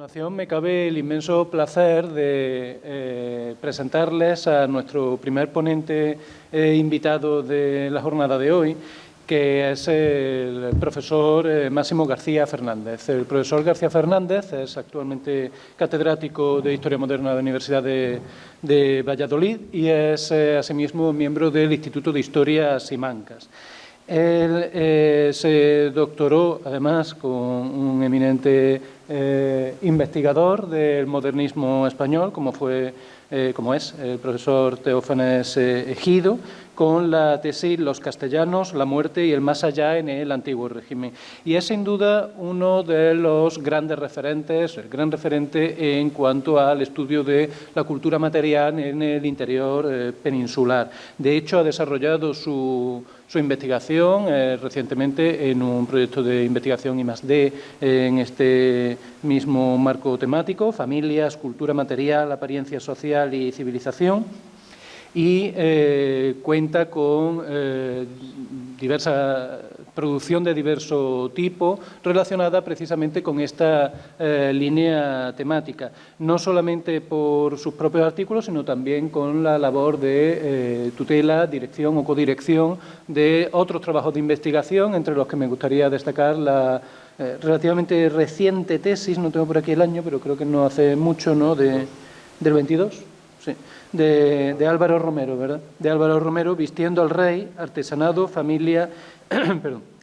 continuación me cabe el inmenso placer de presentarles a nuestro primer ponente invitado de la jornada de hoy, que es el profesor Máximo García Fernández. El profesor García Fernández es actualmente catedrático de Historia Moderna de la Universidad de Valladolid y es asimismo miembro del Instituto de Historia Simancas. Él se doctoró, además, con un eminente investigador del modernismo español, como es el profesor Teófanes Ejido, con la tesis Los castellanos, la muerte y el más allá en el antiguo régimen. Y es sin duda uno de los grandes referentes, el gran referente en cuanto al estudio de la cultura material en el interior peninsular. De hecho, ha desarrollado su investigación recientemente en un proyecto de investigación I+D en este mismo marco temático, familias, cultura material, apariencia social y civilización, y cuenta con diversa producción de diverso tipo relacionada precisamente con esta línea temática, no solamente por sus propios artículos, sino también con la labor de tutela, dirección o codirección de otros trabajos de investigación, entre los que me gustaría destacar la relativamente reciente tesis, no tengo por aquí el año, pero creo que no hace mucho, ¿no?, del 22, sí, de Álvaro Romero, ¿verdad? De Álvaro Romero, Vistiendo al rey, artesanado, familia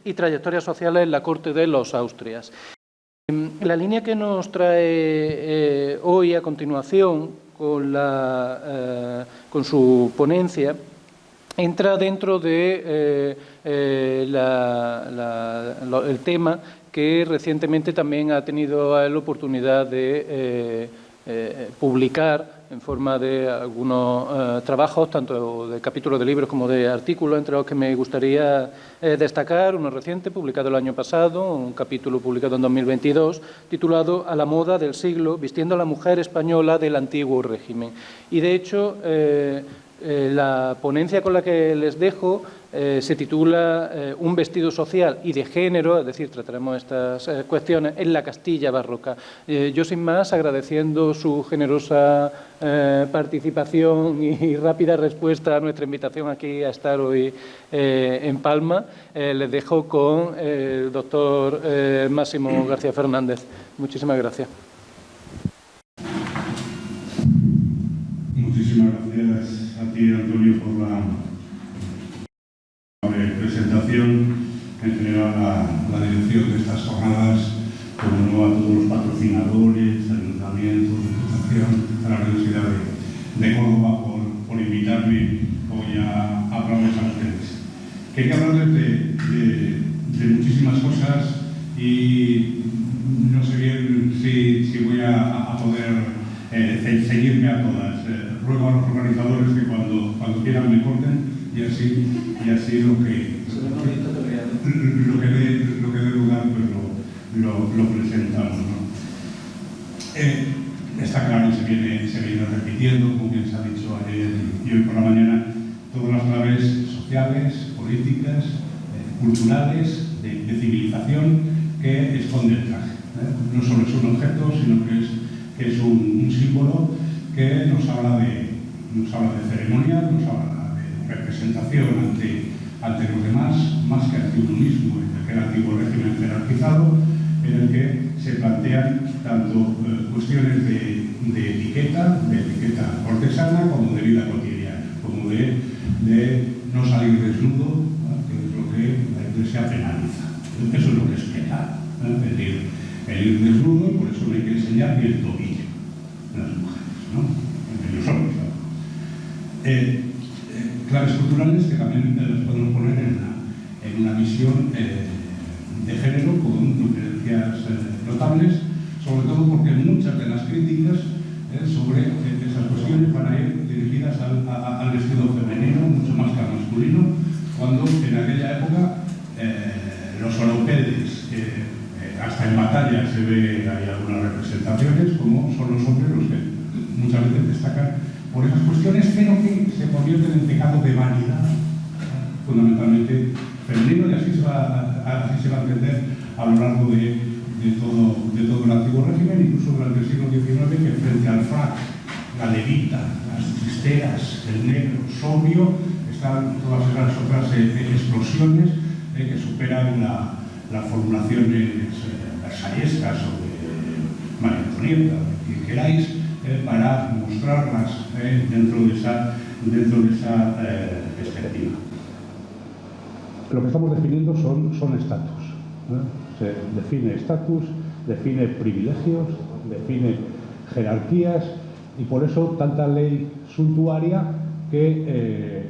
y trayectorias sociales en la corte de los Austrias. La línea que nos trae hoy a continuación con su ponencia entra dentro de el tema que recientemente también ha tenido la oportunidad de publicar en forma de algunos trabajos, tanto de capítulos de libros como de artículos, entre los que me gustaría destacar uno reciente, publicado el año pasado, un capítulo publicado en 2022, titulado A la moda del siglo, vistiendo a la mujer española del antiguo régimen. Y, de hecho, la ponencia con la que les dejo se titula Un vestido social y de género, es decir, trataremos estas cuestiones en la Castilla barroca. Yo, sin más, agradeciendo su generosa participación y rápida respuesta a nuestra invitación aquí a estar hoy en Palma, les dejo con el doctor Máximo García Fernández. Muchísimas gracias. Muchísimas gracias a ti, Antonio, por la presentación, en general la dirección de estas jornadas, como no a todos los patrocinadores, ayuntamientos, diputación, a la Universidad de Córdoba por invitarme hoy a hablarles a ustedes. Quería hablarles de muchísimas cosas y no sé bien si voy a poder seguirme a todas. Ruego a los organizadores que cuando quieran me corten y así lo que dé lugar pues lo presentamos, ¿no? Está claro, se viene repitiendo, como bien se ha dicho ayer y hoy por la mañana, todas las claves sociales, políticas, culturales, de civilización que esconde el traje. No solo es un objeto, sino que es un símbolo que nos habla de ceremonial, nos habla de representación ante los demás, más que ante uno mismo, en aquel antiguo régimen jerarquizado, en el que se plantean tanto cuestiones de etiqueta cortesana, como de vida cotidiana, como de no salir desnudo, ¿no?, que es lo que la Iglesia penaliza. Eso es lo que es penal, ¿no?, el ir desnudo, y por eso no hay que enseñar ni el tobillo en las mujeres, ¿no?, en los hombres, ¿no? Claves culturales que también las podemos poner en una visión de género con diferencias notables, sobre todo porque muchas de las críticas sobre esas cuestiones van a ir dirigidas al vestido femenino, mucho más que al masculino, cuando en aquella época los oropeles, hasta en batalla se ve, hay algunas representaciones, como son los hombres los que muchas veces destacan por esas cuestiones, pero que se convierten en pecado de vanidad, fundamentalmente femenino, y así se va a entender a lo largo de todo del antiguo régimen, incluso durante el siglo XIX, que frente al frac, la levita, las chisteras, el negro, sobrio, están todas esas otras explosiones que superan las formulaciones versallescas o de María Antonieta, que queráis, para mostrarlas dentro de esa perspectiva. Lo que estamos definiendo son estatus. Se define estatus, define privilegios, define jerarquías, y por eso tanta ley suntuaria que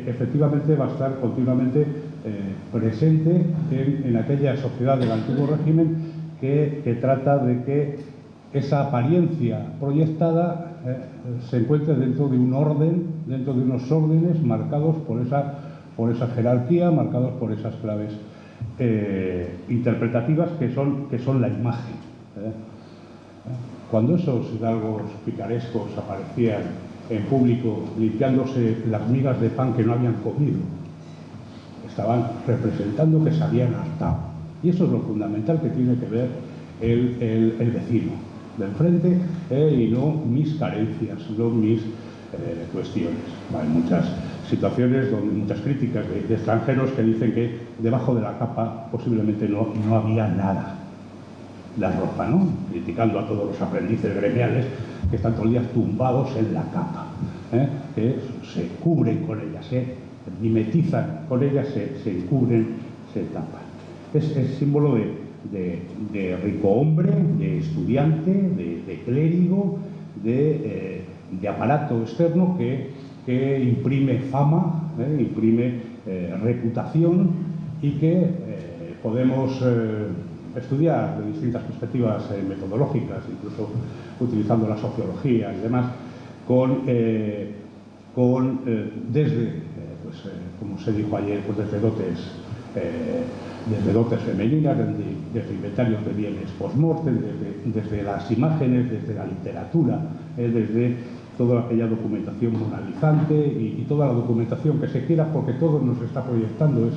efectivamente va a estar continuamente presente en aquella sociedad del antiguo régimen que trata de que esa apariencia proyectada se encuentre dentro de un orden, dentro de unos órdenes marcados por esa jerarquía, marcados por esas claves interpretativas que son la imagen. Cuando esos hidalgos picarescos aparecían en público limpiándose las migas de pan que no habían comido, estaban representando que se habían hartado. Y eso es lo fundamental que tiene que ver el vecino del frente, y no mis carencias, no mis cuestiones. Hay muchas situaciones, muchas críticas de extranjeros que dicen que debajo de la capa posiblemente no había nada. La ropa, ¿no? Criticando a todos los aprendices gremiales que están todo el día tumbados en la capa, que se cubren con ella, se mimetizan con ella, se encubren, se tapan. Es símbolo de rico hombre, de estudiante, de clérigo, de aparato externo que imprime fama, imprime reputación, y que podemos estudiar de distintas perspectivas metodológicas, incluso utilizando la sociología y demás, desde, como se dijo ayer, pues desde dotes femeninas, desde inventarios de bienes post-mortem, desde las imágenes, desde la literatura, desde toda aquella documentación moralizante y toda la documentación que se quiera, porque todo nos está proyectando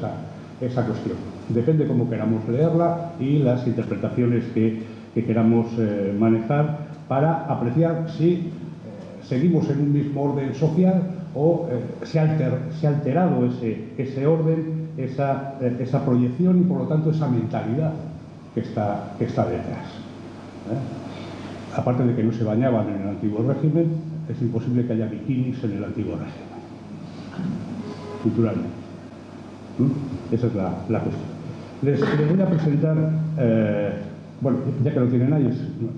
esa cuestión. Depende cómo queramos leerla y las interpretaciones que queramos manejar para apreciar si seguimos en un mismo orden social o se ha alterado ese orden, esa proyección y por lo tanto esa mentalidad que está detrás. Aparte de que no se bañaban en el antiguo régimen, es imposible que haya bikinis en el antiguo régimen, culturalmente. Esa es la cuestión. Les voy a presentar, bueno, ya que lo tienen ahí,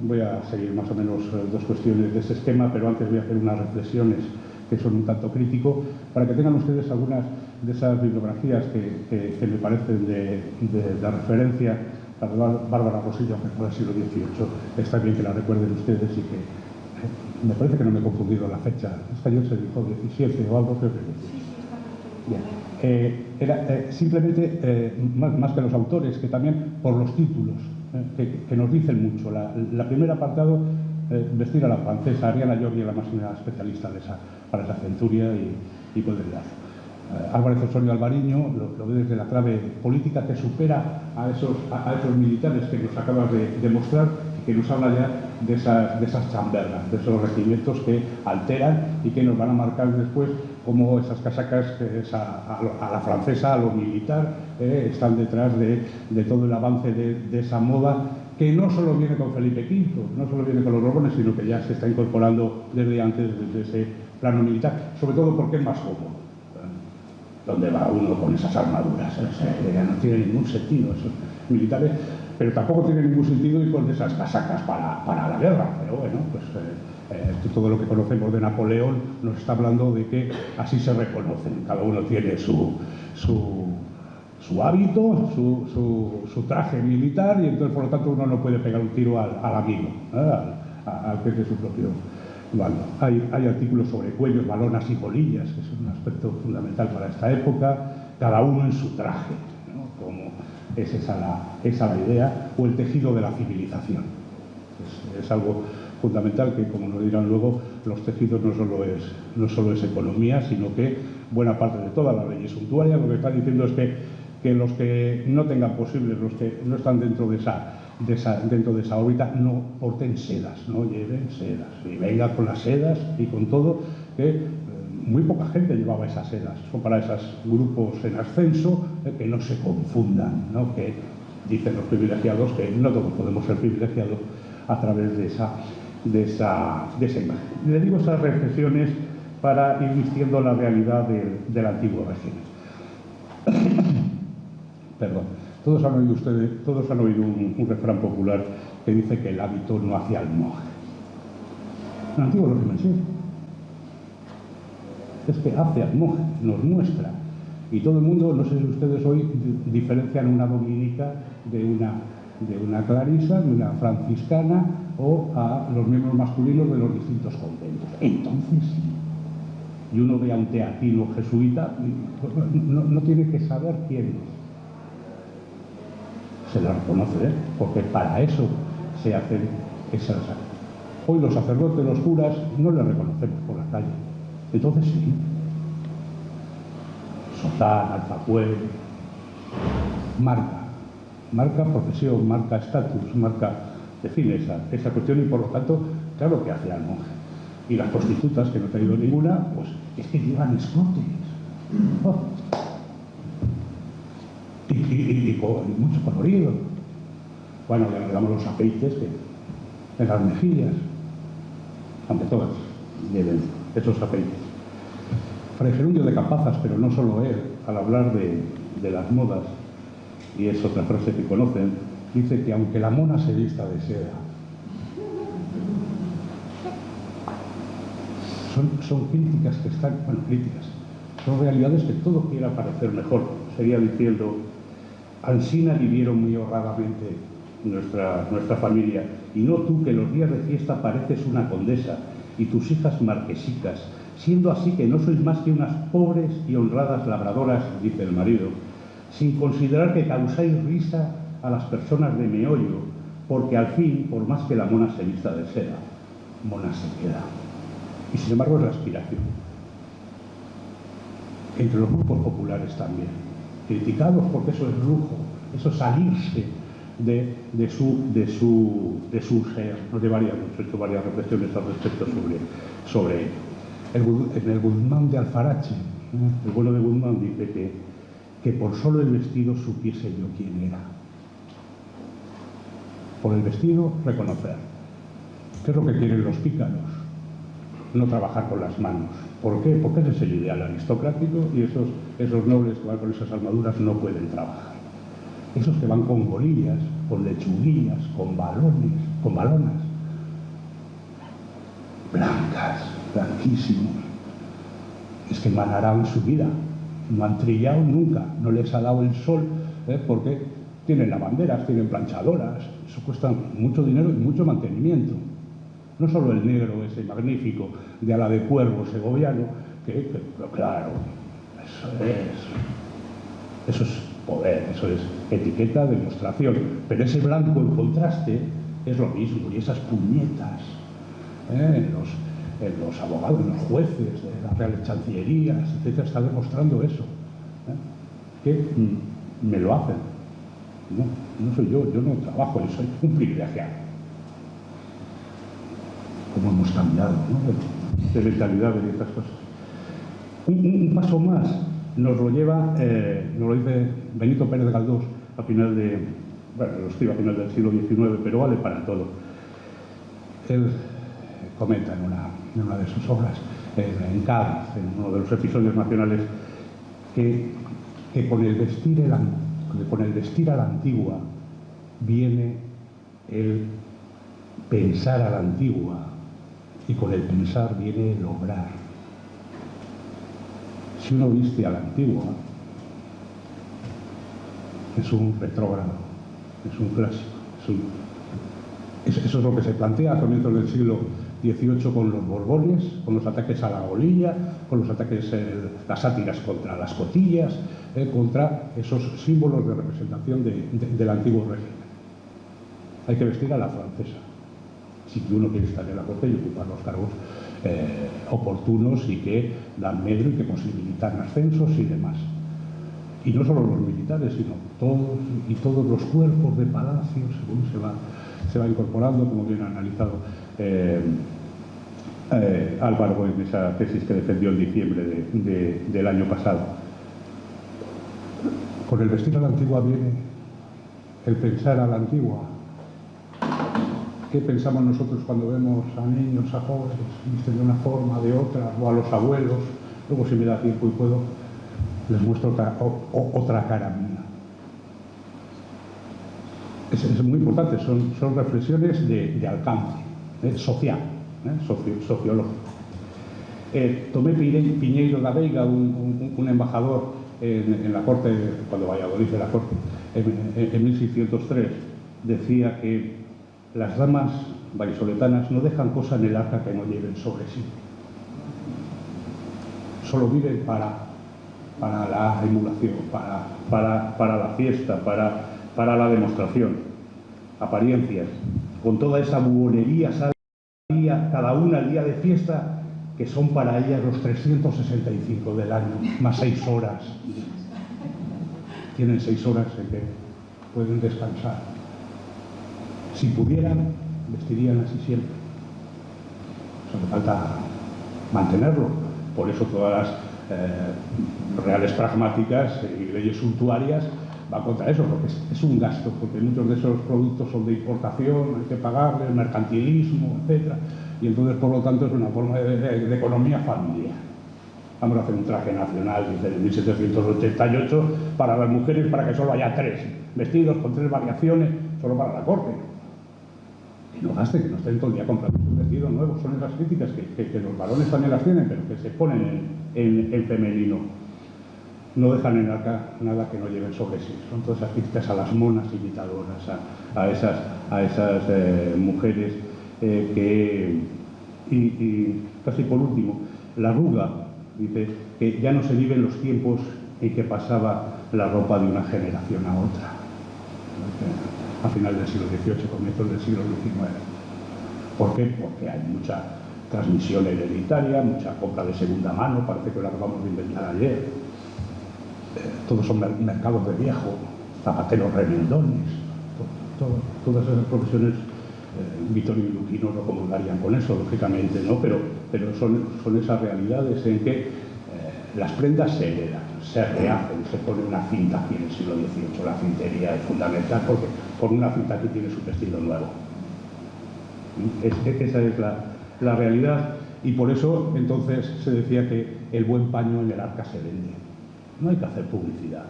voy a seguir más o menos dos cuestiones de ese esquema, pero antes voy a hacer unas reflexiones que son un tanto crítico, para que tengan ustedes algunas de esas bibliografías que me parecen de referencia. La de Bárbara Rosillo, que fue del siglo XVIII, está bien que la recuerden ustedes y que me parece que no me he confundido la fecha. Esta yo se dijo 17 o algo, creo que 17. Era simplemente, más que los autores, que también por los títulos, que nos dicen mucho. La primera apartado, vestir a la francesa. Ariana Giorgi, la máxima especialista para esa centuria y poderidad. Álvarez Osorio Alvariño lo ve desde la clave política, que supera a esos militares que nos acabas de mostrar, y que nos habla ya de esas chambergas, de esos regimientos que alteran y que nos van a marcar después como esas casacas a la francesa, a lo militar, están detrás de todo el avance de esa moda, que no solo viene con Felipe V, no solo viene con los Borbones, sino que ya se está incorporando desde antes, desde ese plano militar, sobre todo porque es más cómodo. ¿Dónde va uno con esas armaduras? Ya no tiene ningún sentido esos militares, pero tampoco tiene ningún sentido ir con esas casacas para la guerra. Pero bueno, pues todo lo que conocemos de Napoleón nos está hablando de que así se reconocen. Cada uno tiene su hábito, su traje militar, y entonces por lo tanto uno no puede pegar un tiro al amigo, al que es de su propio bando. Hay artículos sobre cuellos, balonas y bolillas, que es un aspecto fundamental para esta época, cada uno en su traje, ¿no? Como es esa la idea, o el tejido de la civilización. Es algo fundamental que, como nos dirán luego, los tejidos no solo es economía, sino que buena parte de todas las leyes suntuarias lo que están diciendo es que los que no tengan posibles, los que no están dentro de dentro de esa órbita no porten sedas, no lleven sedas. Y venga con las sedas y con todo, que muy poca gente llevaba esas sedas. Son para esos grupos en ascenso, que no se confundan, ¿no? Que dicen los privilegiados que no todos podemos ser privilegiados a través de esa imagen. Le digo estas reflexiones para ir vistiendo la realidad del antiguo régimen. Perdón. Todos han oído un refrán popular que dice que el hábito no hace al monje. El antiguo régimen sí. Es que hace al monje, nos muestra. Y todo el mundo, no sé si ustedes hoy diferencian una dominica de una clarisa, de una franciscana o a los miembros masculinos de los distintos conventos. Entonces sí. Y uno ve a un teatino jesuita, no tiene que saber quién es. Se la reconoce, porque para eso se hacen esas. Hoy los sacerdotes, los curas, no les reconocemos por la calle. Entonces sí. Sotán, alzacuel, marca profesión, marca estatus, marca, define esa cuestión y por lo tanto, claro que hace al monje. Y las prostitutas, que no he traído ninguna, pues es que llevan escotes. Oh. Y con mucho colorido. Bueno, le agregamos los aceites en las mejillas, aunque todas lleven esos aceites. Fray Gerundio de Capazas, pero no solo él, al hablar de las modas, y es otra frase que conocen, dice que aunque la mona se vista de seda, son críticas que están, bueno, críticas, son realidades que todo quiera parecer mejor. Sería diciendo, ansina vivieron muy honradamente nuestra familia, y no tú que los días de fiesta pareces una condesa, y tus hijas marquesicas, siendo así que no sois más que unas pobres y honradas labradoras, dice el marido, sin considerar que causáis risa a las personas de meollo, porque al fin, por más que la mona se vista de seda, mona se queda. Y sin embargo es la aspiración. Entre los grupos populares también, criticados porque eso es lujo, eso es salirse de su ser. Nos llevaríamos, he hecho varias reflexiones al respecto sobre en el Guzmán de Alfarache, el bueno de Guzmán dice que por solo el vestido supiese yo quién era. Por el vestido, reconocer. ¿Qué es lo que quieren los pícaros? No trabajar con las manos. ¿Por qué? Porque ese es el ideal aristocrático y esos nobles que van con esas armaduras no pueden trabajar. Esos que van con golillas, con lechuguillas, con balonas, blancas, blanquísimos, es que manarán su vida, no han trillado nunca, no les ha dado el sol, porque tienen lavanderas, tienen planchadoras, eso cuesta mucho dinero y mucho mantenimiento. No solo el negro ese magnífico de ala de cuervo segoviano, pero claro, eso es poder, eso es etiqueta, demostración, pero ese blanco en contraste es lo mismo, y esas puñetas en los abogados, en los jueces, en las reales chancillerías, etcétera, está demostrando eso, que me lo hacen. No soy yo no trabajo, yo soy un privilegiado. Cómo hemos cambiado, ¿no? de mentalidad de estas cosas. Un paso más nos lo dice Benito Pérez Galdós a final lo escribe a final del siglo XIX, pero vale para todo. Él comenta en una de sus obras, en Cádiz, en uno de los episodios nacionales, que con el vestir a la antigua viene el pensar a la antigua, y con el pensar viene el obrar. Si uno viste a la antigua, es un retrógrado, es un clásico. Eso es lo que se plantea a comienzos del siglo XVIII con los Borbones, con los ataques a la golilla, con los ataques, las sátiras contra las cotillas, contra esos símbolos de representación del antiguo régimen. Hay que vestir a la francesa, si uno quiere estar en la corte y ocupar los cargos oportunos y que dan medro y que posibilitan ascensos y demás. Y no solo los militares, sino todos los cuerpos de palacio, según se va incorporando, como bien ha analizado Álvaro en esa tesis que defendió en diciembre del año pasado. Con el vestir a la antigua viene el pensar a la antigua. ¿Qué pensamos nosotros cuando vemos a niños, a jóvenes, visten de una forma, de otra, o a los abuelos? Luego, si me da tiempo y puedo, les muestro otra cara mía. Es muy importante, son reflexiones de alcance social, sociológico. Tomé Piñeiro da Veiga, un embajador en la corte, cuando Valladolid de la corte, en 1603, decía que las damas vallisoletanas no dejan cosa en el arca que no lleven sobre sí. Solo viven para la emulación, para la fiesta, para la demostración, apariencias. Con toda esa buhonería sale cada una al día de fiesta, que son para ellas los 365 del año, más 6 horas. Tienen 6 horas en que pueden descansar. Si pudieran, vestirían así siempre. Hace falta mantenerlo. Por eso todas las reales pragmáticas y leyes suntuarias van contra eso, porque es un gasto, porque muchos de esos productos son de importación, hay que pagarles, mercantilismo, etc. Y entonces, por lo tanto, es una forma de economía familiar. Vamos a hacer un traje nacional, dice, en 1788, para las mujeres, para que solo haya 3 vestidos con 3 variaciones, solo para la corte. Que no gasten, que no estén todo el día comprando un vestido nuevo. Son esas críticas que los varones también las tienen, pero que se ponen en femenino. No dejan en arca nada que no lleven sobre sí. Son todas esas críticas a las monas imitadoras, a esas mujeres y casi por último, la arruga. Dice que ya no se viven los tiempos en que pasaba la ropa de una generación a otra. A final del siglo XVIII, comienzos del siglo XIX. ¿Por qué? Porque hay mucha transmisión hereditaria, mucha compra de segunda mano, parece que lo acabamos de inventar ayer. Todos son mercados de viejo, zapateros remendones, todas esas profesiones. Vittorio y Luquino no comulgarían con eso, lógicamente, ¿no? Pero son esas realidades en que las prendas se heredan, se rehacen, se pone una cinta aquí en el siglo XVIII. La cintería es fundamental porque con una cinta aquí tienes un vestido nuevo. Esa es la realidad, y por eso entonces se decía que el buen paño en el arca se vende. No hay que hacer publicidad.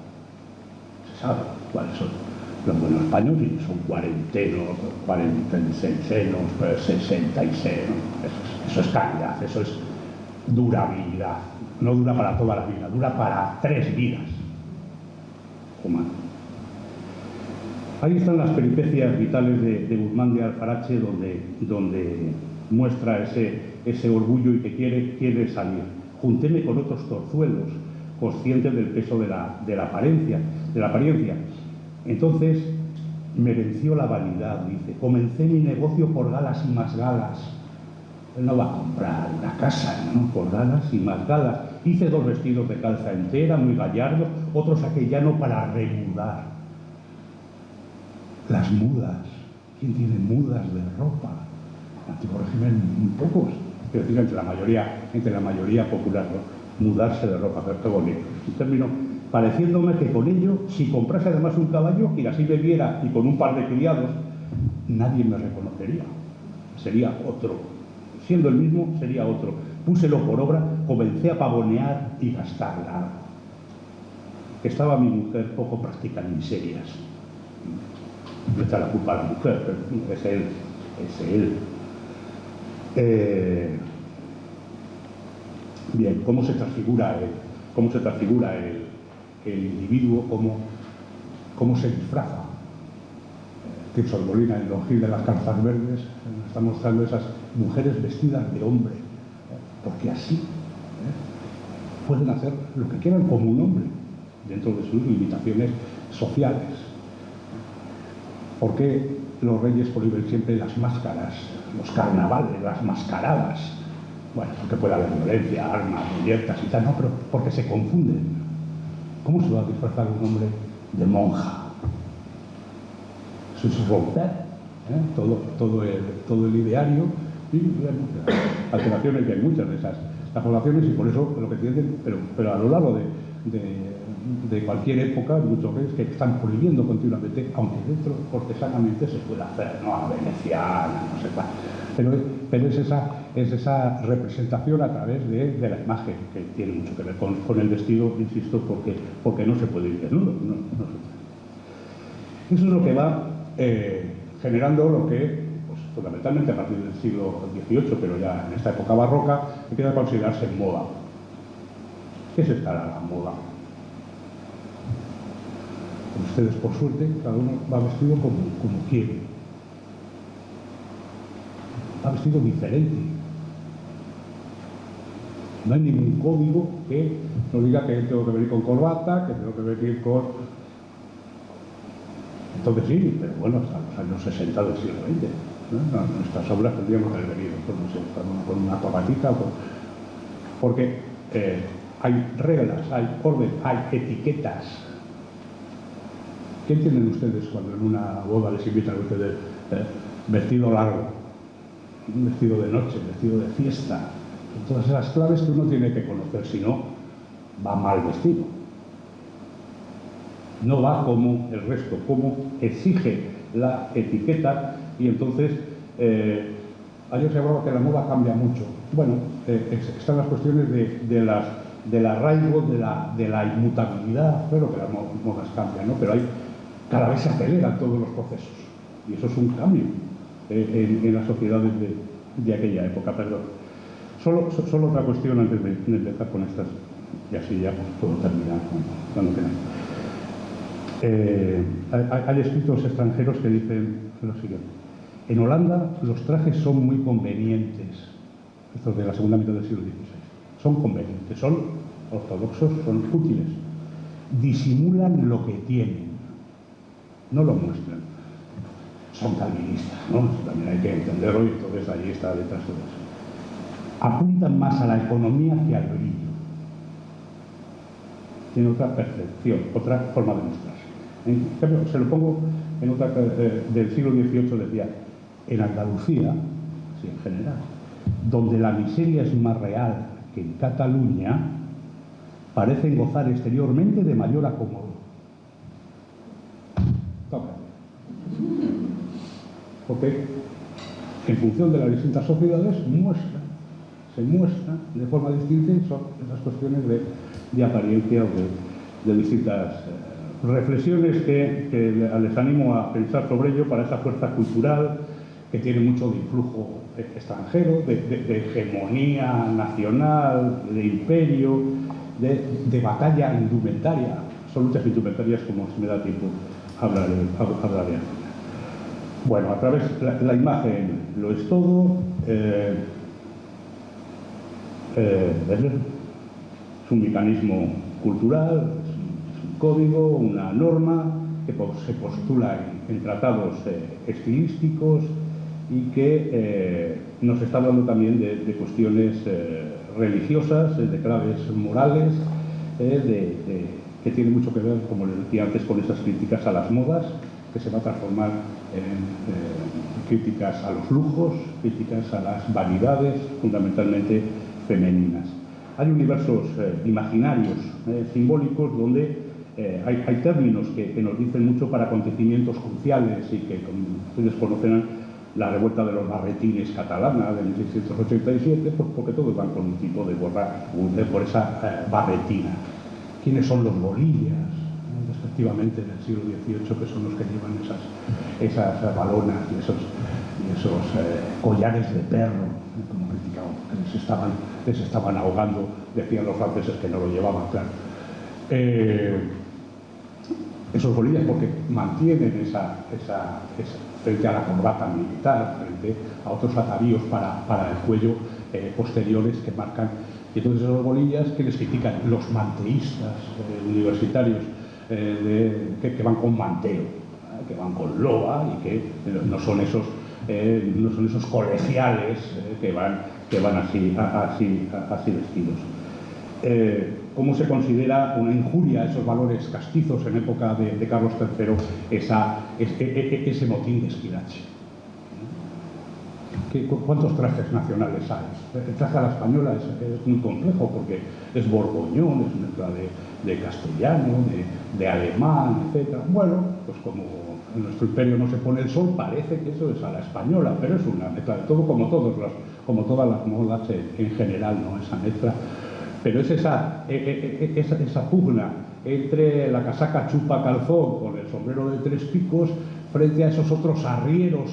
Se sabe cuáles son los buenos paños, y son cuarentenos, 46, 66. Eso es calidad, eso es durabilidad. No dura para toda la vida, dura para 3 vidas humanas. Ahí están las peripecias vitales de Guzmán de Alfarache, donde muestra ese orgullo y que quiere salir. Juntéme con otros torzuelos, conscientes del peso de la apariencia. Entonces me venció la vanidad, dice. Comencé mi negocio por galas y más galas. Él no va a comprar una casa, ¿no? Por galas y más galas. Hice 2 vestidos de calza entera, muy gallardos, otros aquellano para remudar. Las mudas. ¿Quién tiene mudas de ropa? En el antiguo régimen, muy pocos. Quiero decir, entre la mayoría popular, ¿no? Mudarse de ropa, pero qué bonito. Un término, pareciéndome que con ello, si comprase además un caballo y así bebiera y con un par de criados, nadie me reconocería. Sería otro. Siendo el mismo, sería otro. Púselo por obra, comencé a pavonear y gastarla. Estaba mi mujer poco práctica en miserias. No echa la culpa a la mujer, pero es él. Bien, ¿cómo se transfigura el individuo? ¿Cómo se disfraza? Tirso Molina, en Don Gil de las Calzas Verdes, está mostrando esas mujeres vestidas de hombre, porque así pueden hacer lo que quieran como un hombre, dentro de sus limitaciones sociales. ¿Por qué los reyes prohíben siempre las máscaras, los carnavales, las mascaradas? Bueno, porque puede haber violencia, armas, muñecas y tal, no, pero porque se confunden. ¿Cómo se va a disfrazar un hombre de monja? Eso es romper todo el ideario, y alteraciones, que hay muchas de esas transformaciones, y por eso lo que tienen, pero a lo largo de cualquier época, muchos reyes que están prohibiendo continuamente, aunque dentro cortesanamente se puede hacer, ¿no? A veneciana, no sé cuál. Pero es esa representación a través de la imagen, que tiene mucho que ver con el vestido, insisto, porque no se puede ir desnudo. No se puede. Eso es lo que va generando lo que, pues, fundamentalmente a partir del siglo XVIII, pero ya en esta época barroca, empieza a considerarse moda. ¿Qué es esta la moda? Pues ustedes, por suerte, cada uno va vestido como quiere. Va vestido diferente. No hay ningún código que nos diga que tengo que venir con corbata, que tengo que venir con... Entonces sí, pero bueno, hasta los años 60 del siglo XX, ¿no? Nuestras obras tendríamos que haber venido con una corbatita, porque hay reglas, hay orden, hay etiquetas. ¿Qué entienden ustedes cuando en una boda les invitan a ustedes vestido largo, un vestido de noche, vestido de fiesta? Son todas esas claves que uno tiene que conocer, si no, va mal vestido. No va como el resto, como exige la etiqueta, y entonces ayer se hablaba que la moda cambia mucho. Bueno, están las cuestiones del arraigo, de la inmutabilidad. Claro que las modas cambian, ¿no? Pero cada vez se aceleran todos los procesos, y eso es un cambio en las sociedades de aquella época. Perdón. Solo otra cuestión antes de empezar con estas, y así ya puedo terminar cuando quieran. Hay escritos extranjeros que dicen lo siguiente: en Holanda los trajes son muy convenientes, estos de la segunda mitad del siglo XVI, son convenientes, son ortodoxos, son útiles, disimulan lo que tienen, no lo muestran, son calvinistas, ¿no? Eso también hay que entenderlo, y entonces allí está detrás de eso. Apuntan más a la economía que al brillo, tiene otra percepción, otra forma de mostrarse. En cambio, se lo pongo en otra del siglo XVIII, decía, en Andalucía, sí, en general, donde la miseria es más real que en Cataluña, parecen gozar exteriormente de mayor acomodo. Tócate. Porque en función de las distintas sociedades se muestra de forma distinta, y son esas cuestiones de apariencia o de distintas reflexiones que les animo a pensar sobre ello, para esa fuerza cultural que tiene mucho de influjo extranjero, de hegemonía nacional, de imperio, de batalla indumentaria. Son luchas indumentarias, como si me da tiempo hablaré. Bueno, a través la imagen lo es todo. Es un mecanismo cultural, es un código, una norma que se postula en tratados estilísticos, y que nos está hablando también de cuestiones religiosas, de claves morales, que tiene mucho que ver, como les decía antes, con esas críticas a las modas, que se va a transformar en críticas a los lujos, críticas a las vanidades, fundamentalmente femeninas. Hay universos imaginarios, simbólicos, donde hay términos que nos dicen mucho para acontecimientos cruciales, y que, como ustedes conocerán, la revuelta de los barretines catalana de 1687, pues porque todos van con un tipo de gorra por esa barretina. ¿Quiénes son los bolillas, respectivamente, del siglo XVIII, que son los que llevan esas balonas y esos collares de perro, como criticamos, que les estaban ahogando? Decían los franceses que no lo llevaban, claro. Esos bolillas, porque mantienen esa frente a la corbata militar, frente a otros atavíos para el cuello posteriores que marcan. Y entonces esos bolillas, que les critican los manteístas universitarios, que van con manteo, que van con loa, y que no son esos colegiales que van así vestidos. cómo se considera una injuria a esos valores castizos en época de Carlos III ese motín de Esquilache. ¿Cuántos trajes nacionales hay? El traje a la española es muy complejo porque es borgoñón, es mezcla de castellano, de alemán, etc. Bueno, pues como en nuestro imperio no se pone el sol, parece que eso es a la española, pero es una mezcla de todo, como todas las modas en general, ¿no? Esa mezcla. Pero es esa pugna entre la casaca chupa calzón con el sombrero de 3 picos frente a esos otros arrieros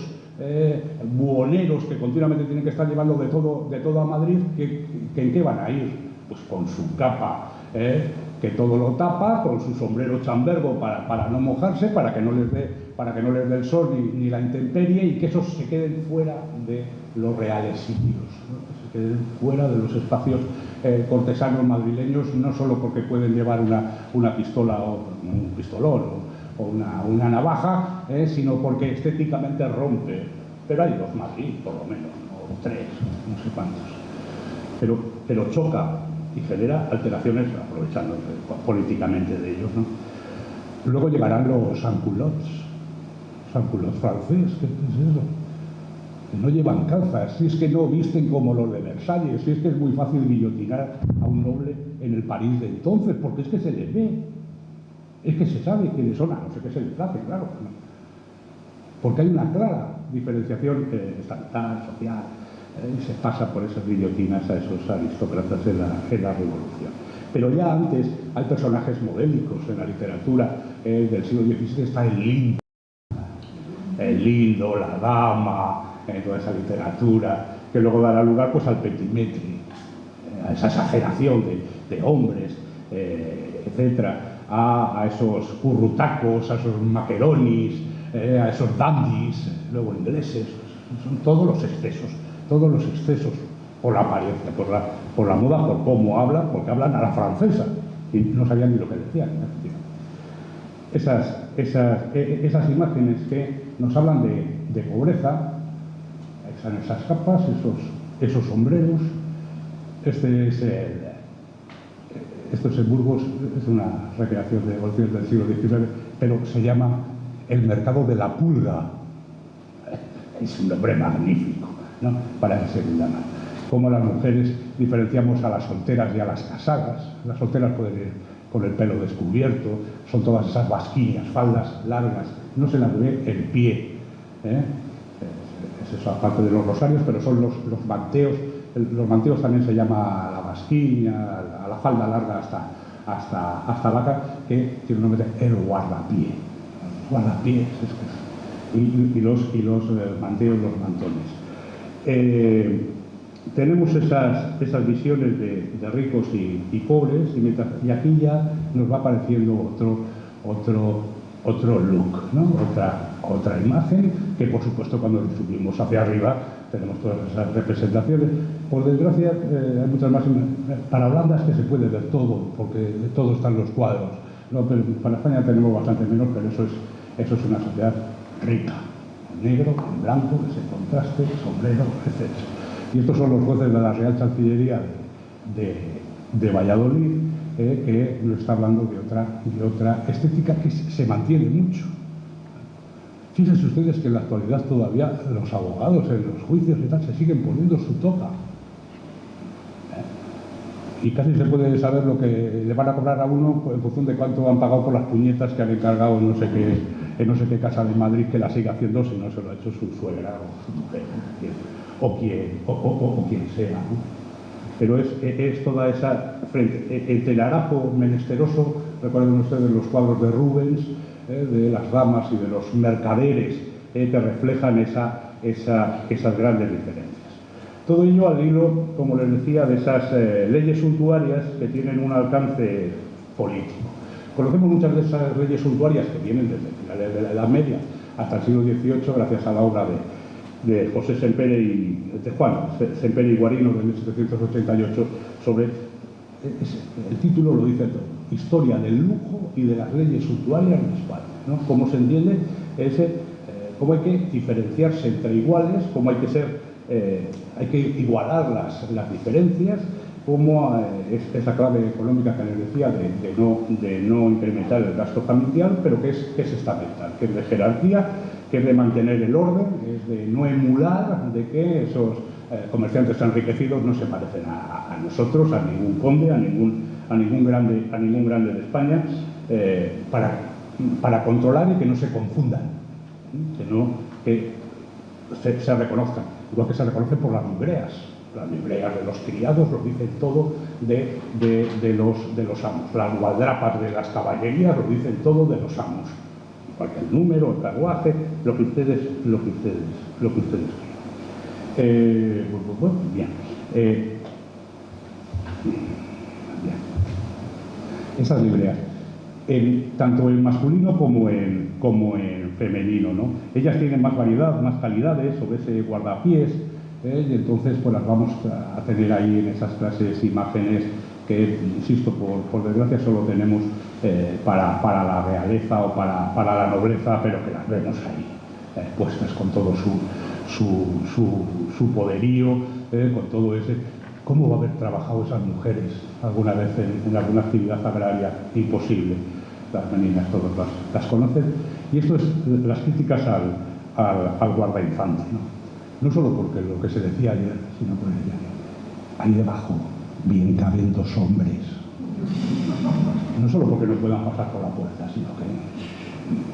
buhoneros que continuamente tienen que estar llevando de todo a Madrid, que ¿en qué van a ir? Pues con su capa que todo lo tapa, con su sombrero chambergo para no mojarse, para que no les dé el sol ni la intemperie, y que esos se queden fuera de los reales sitios, ¿no? Que se queden fuera de los espacios cortesanos madrileños, no solo porque pueden llevar una pistola o un pistolón o una navaja, sino porque estéticamente rompe. Pero hay 2 Madrid, por lo menos, o 3, no sé cuántos. Pero choca y genera alteraciones, aprovechándose políticamente de ellos, ¿no? Luego llegarán los sans-culottes francés, ¿qué es eso? Que no llevan calzas, si es que no visten como los de Versalles, si es que es muy fácil guillotinar a un noble en el París de entonces, porque es que se les ve. Es que se sabe quiénes son, a no ser que se les hace, claro, ¿no? Porque hay una clara diferenciación estatal, social, y se pasa por esas guillotinas a esos aristócratas en la Revolución. Pero ya antes hay personajes modélicos en la literatura del siglo XVII, está el lindo, la dama, toda esa literatura, que luego dará lugar pues al petimetre, a esa exageración de hombres, etcétera, a esos currutacos, a esos maqueronis, a esos dandis, luego ingleses. Son todos los excesos por la apariencia, por la moda, por cómo hablan, porque hablan a la francesa y no sabían ni lo que decían. Esas imágenes que nos hablan de pobreza, esas capas, esos sombreros. Esto es en Burgos, es una recreación de Golfíes del siglo XIX, pero se llama el mercado de la pulga. Es un nombre magnífico, ¿no?, para esa segunda mano. Como las mujeres diferenciamos a las solteras y a las casadas. Las solteras pueden ir con el pelo descubierto, son todas esas basquiñas, faldas largas, no se las ve el pie. Es eso, aparte de los rosarios, pero son los manteos. Los manteos también se llama a la basquiña, a la falda larga hasta la cara, que tiene un nombre de el guardapié. Guardapiés, y los manteos, los mantones. Tenemos esas visiones de ricos y pobres, y aquí ya nos va apareciendo otro look, ¿no? Otra imagen, que por supuesto cuando subimos hacia arriba tenemos todas esas representaciones. Por desgracia hay muchas más para blandas que se puede ver todo, porque todo está en los cuadros, ¿no? Pero para España tenemos bastante menos, pero eso es una sociedad rica, en negro, en blanco, ese contraste, sombrero, etc. Y estos son los jueces de la Real Chancillería de Valladolid, que nos está hablando de otra estética que se mantiene mucho. Fíjense ustedes que en la actualidad todavía los abogados en los juicios y tal se siguen poniendo su toga. Y casi se puede saber lo que le van a cobrar a uno en función de cuánto han pagado por las puñetas que han encargado en no sé qué casa de Madrid, que la sigue haciendo si no se lo ha hecho su suegra o su mujer, o quien sea, ¿no? Pero es toda esa frente entre el harapo menesteroso. Recuerden ustedes los cuadros de Rubens, de las damas y de los mercaderes, que reflejan esas grandes diferencias. Todo ello al hilo, como les decía, de esas leyes suntuarias que tienen un alcance político. Conocemos muchas de esas leyes suntuarias que vienen desde finales de la Edad Media hasta el siglo XVIII, gracias a la obra de José Sempere de Juan Sempere y Guarino, de 1788, sobre el título lo dice todo: Historia del lujo y de las leyes suntuarias en España, ¿no? Cómo se entiende cómo hay que diferenciarse entre iguales, cómo hay que igualar las diferencias, como esa clave económica que les decía de no incrementar el gasto familiar, pero que es estamental, que es de jerarquía, que es de mantener el orden, es de no emular, de que esos comerciantes enriquecidos no se parecen a nosotros, a ningún conde, a ningún grande de España, para controlar y que no se confundan, que se reconozcan, igual que se reconocen por las libreas. Las libreas de los criados lo dicen todo de los amos. Las gualdrapas de las caballerías lo dicen todo de los amos. Igual que el número, el carruaje, lo que ustedes quieran. Bien. Esas libreas, tanto en masculino como en femenino, ¿no? Ellas tienen más variedad, más calidades sobre ese guardapiés. Y entonces pues las vamos a tener ahí en esas clases imágenes que, insisto, por desgracia solo tenemos para la realeza o para la nobleza, pero que las vemos ahí, puestas con todo su poderío, con todo ese... ¿Cómo va a haber trabajado esas mujeres alguna vez en alguna actividad agraria? Imposible. Las meninas todas las conocen. Y esto es las críticas al guardainfante, ¿no? No solo porque lo que se decía ayer, sino porque ahí debajo bien caben dos hombres. No solo porque no puedan pasar por la puerta, sino que,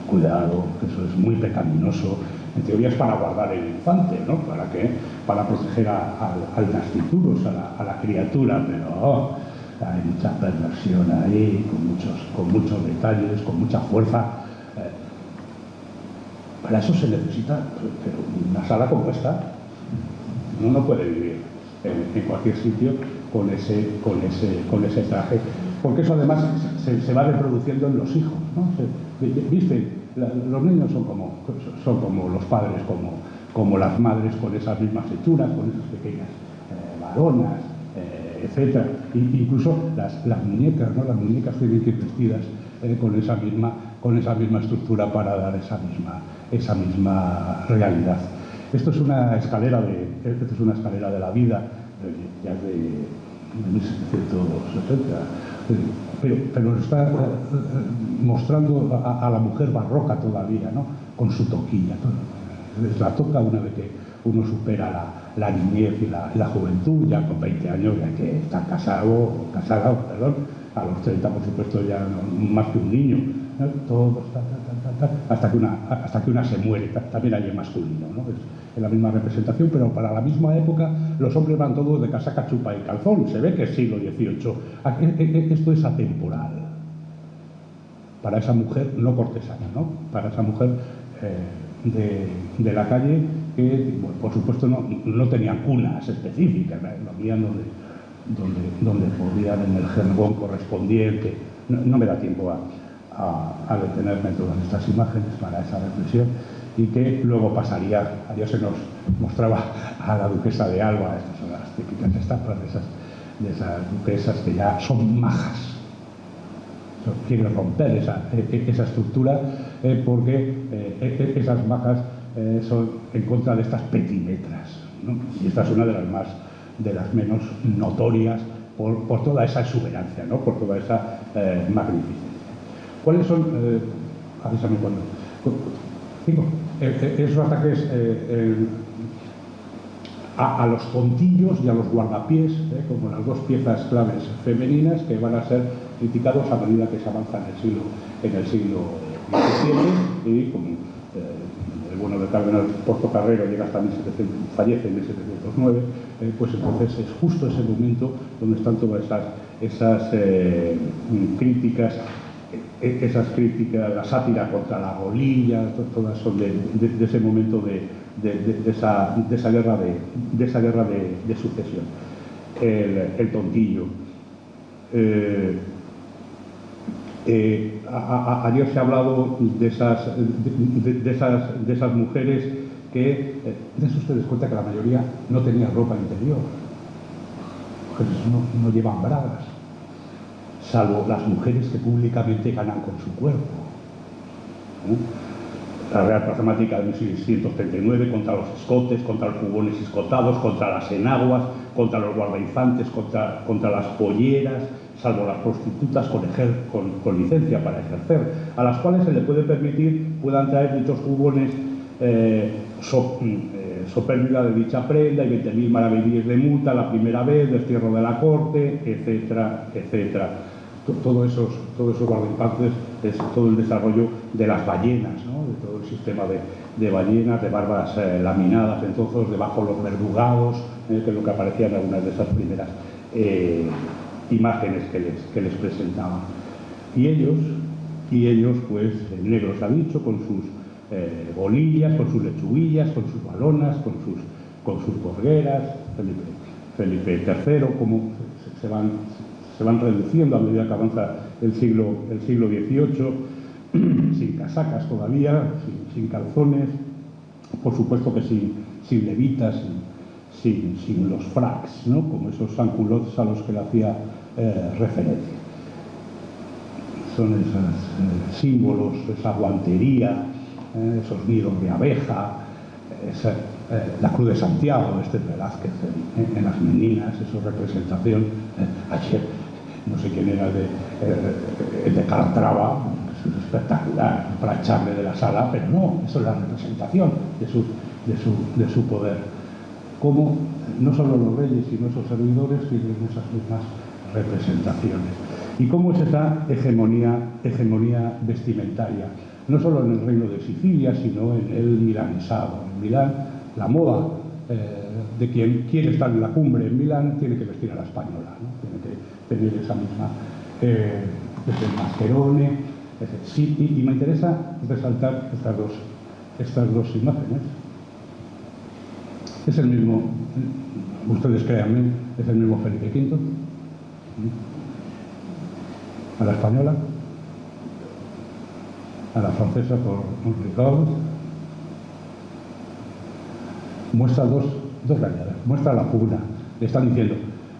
cuidado, que eso es muy pecaminoso. En teoría es para guardar el infante, ¿no? ¿Para qué? Para proteger al nasciturus, a la criatura, pero hay mucha perversión ahí, con muchos detalles, con mucha fuerza. Para eso se necesita una sala como esta. Uno no puede vivir en cualquier sitio con ese traje, porque eso además se va reproduciendo en los hijos, ¿no? ¿Viste? Los niños son como los padres, como las madres, con esas mismas hechuras, con esas pequeñas varonas, etc. Incluso las muñecas, ¿no? Las muñecas tienen que ir vestidas con esa misma estructura para dar esa misma realidad. Esto es una escalera de la vida, ya de 1760, pero nos está mostrando a la mujer barroca todavía, ¿no? Con su toquilla. La toca una vez que uno supera la niñez y la juventud, ya con 20 años, ya que está casado, a los 30, por supuesto, ya más que un niño, ¿no? Todo hasta que una se muere. También hay el masculino, ¿no? Es la misma representación, pero para la misma época los hombres van todos de casaca, chupa y calzón. Se ve que es siglo XVIII. Esto es atemporal para esa mujer no cortesana, ¿no? Para esa mujer de la calle que, bueno, por supuesto, no tenían cunas específicas, ¿no? Lo habían donde podían, en el jergón correspondiente. No me da tiempo a detenerme en todas estas imágenes para esa reflexión, y que luego pasaría. Ayer se nos mostraba a la duquesa de Alba. Estas son las típicas estampas de esas duquesas que ya son majas. Quieren romper esa estructura, porque esas majas son en contra de estas petimetras, ¿no? Y esta es una de las menos notorias por toda esa exuberancia, ¿no? Por toda esa magnificencia. ¿Cuáles son, avísame cuando, 5, esos ataques a los tontillos y a los guardapiés, como las dos piezas claves femeninas que van a ser criticados a medida que se avanza en el siglo XVII, y como el bueno del cardenal Portocarrero llega hasta 1700, fallece en 1709, pues entonces es justo ese momento donde están todas esas críticas, la sátira contra la golilla, todas son de ese momento de esa guerra de sucesión. El tontillo. Ayer se ha hablado de esas mujeres que, dense ustedes cuenta que la mayoría no tenía ropa interior, mujeres no llevan bragas, salvo las mujeres que públicamente ganan con su cuerpo, la Real Programática de 1639, contra los escotes, contra los jugones escotados, contra las enaguas, contra los guardainfantes, contra las polleras, salvo las prostitutas con licencia para ejercer, a las cuales se le puede permitir, puedan traer dichos jugones so pérdida de dicha prenda y 20.000 maravedíes de multa la primera vez, destierro de la corte, etcétera, etcétera. Todos esos guardainfantes es todo el desarrollo de las ballenas, ¿no? De todo el sistema de ballenas, de barbas laminadas, entonces debajo los verdugados, que es lo que aparecía en algunas de esas primeras imágenes que les presentaban. Y ellos, pues, el negro se ha dicho, con sus bolillas, con sus lechuguillas, con sus balonas, con sus gorgueras, Felipe III, como se van reduciendo a medida que avanza el siglo XVIII, sin casacas todavía, sin calzones, por supuesto que sin levitas, sin los fracs, ¿no? Como esos sans-culottes a los que le hacía referencia. Son esos símbolos, esa guantería, esos nidos de abeja, la Cruz de Santiago, Velázquez en las meninas, esa representación. Ayer, no sé quién era de Calatrava, que es espectacular, para echarle de la sala, pero no, eso es la representación de su poder. Como no solo los reyes, sino esos servidores tienen esas mismas representaciones. Y cómo es esa hegemonía vestimentaria, no solo en el reino de Sicilia, sino en el milanesado. En Milán, la moda de quien quiere estar en la cumbre en Milán tiene que vestir a la española, ¿no? Tiene que tener esa misma, ese mascherone. Sí, y me interesa resaltar estas dos imágenes. Es el mismo, ustedes créanme, es el mismo Felipe V, a la española, a la francesa por Rigaud. Muestra dos realidades, muestra la pugna. Le están diciendo,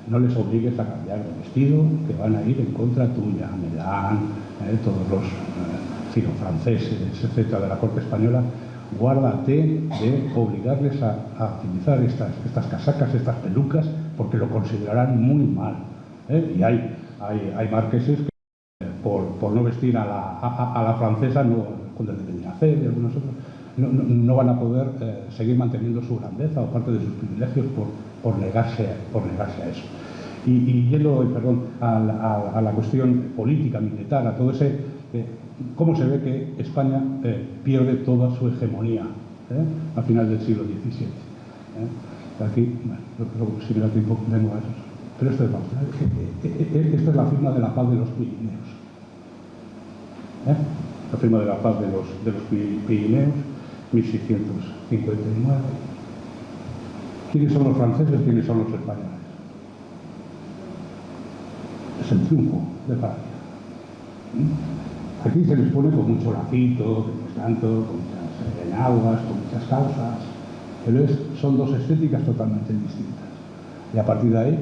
no les obligues a cambiar de vestido, que van a ir en contra tuya. Milán, todos los franceses, etcétera, de la corte española, guárdate de obligarles a utilizar estas casacas, estas pelucas, porque lo considerarán muy mal. Y hay marqueses que por no vestir a la francesa, no, con el de Benacer y algunos otros, no van a poder seguir manteniendo su grandeza o parte de sus privilegios por negarse a eso. Y yendo, a la cuestión política, militar, a todo ese, cómo se ve que España pierde toda su hegemonía a final del siglo XVII. Aquí, bueno, si me da tiempo, vengo a eso. Pero esto esta es la firma de la paz de los Pirineos. La firma de la paz de los Pirineos, 1659. ¿Quiénes son los franceses? ¿Quiénes son los españoles? Es el triunfo de Francia. Aquí se les pone con mucho lacito, que no es tanto, con muchas enaguas, con muchas calzas, pero son dos estéticas totalmente distintas. Y a partir de ahí,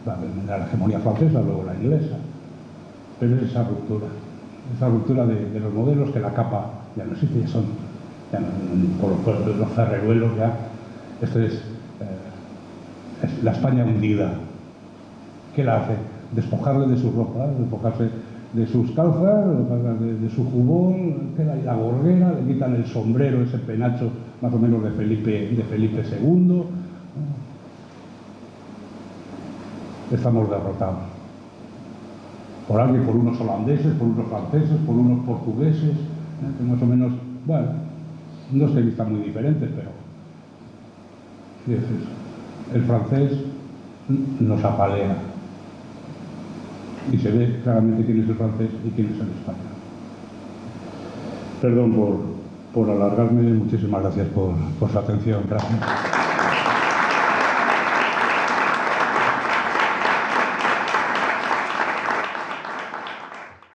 va a venir la hegemonía francesa, luego la inglesa, pero es esa ruptura de los modelos, que la capa ya no existe, ya no, por los ferreruelos ya, esto es la España hundida. ¿Qué la hace? Despojarle de su ropa, despojarse de sus calzas, de su jubón, queda ahí la gorguera, le quitan el sombrero, ese penacho más o menos de Felipe II. Estamos derrotados. Por unos holandeses, por unos franceses, por unos portugueses, que más o menos, bueno, no es que vistan muy diferentes, pero sí es eso. El francés nos apalea. Y se ve claramente quién es el francés y quién es el español. Perdón por alargarme, muchísimas gracias por su atención. Gracias.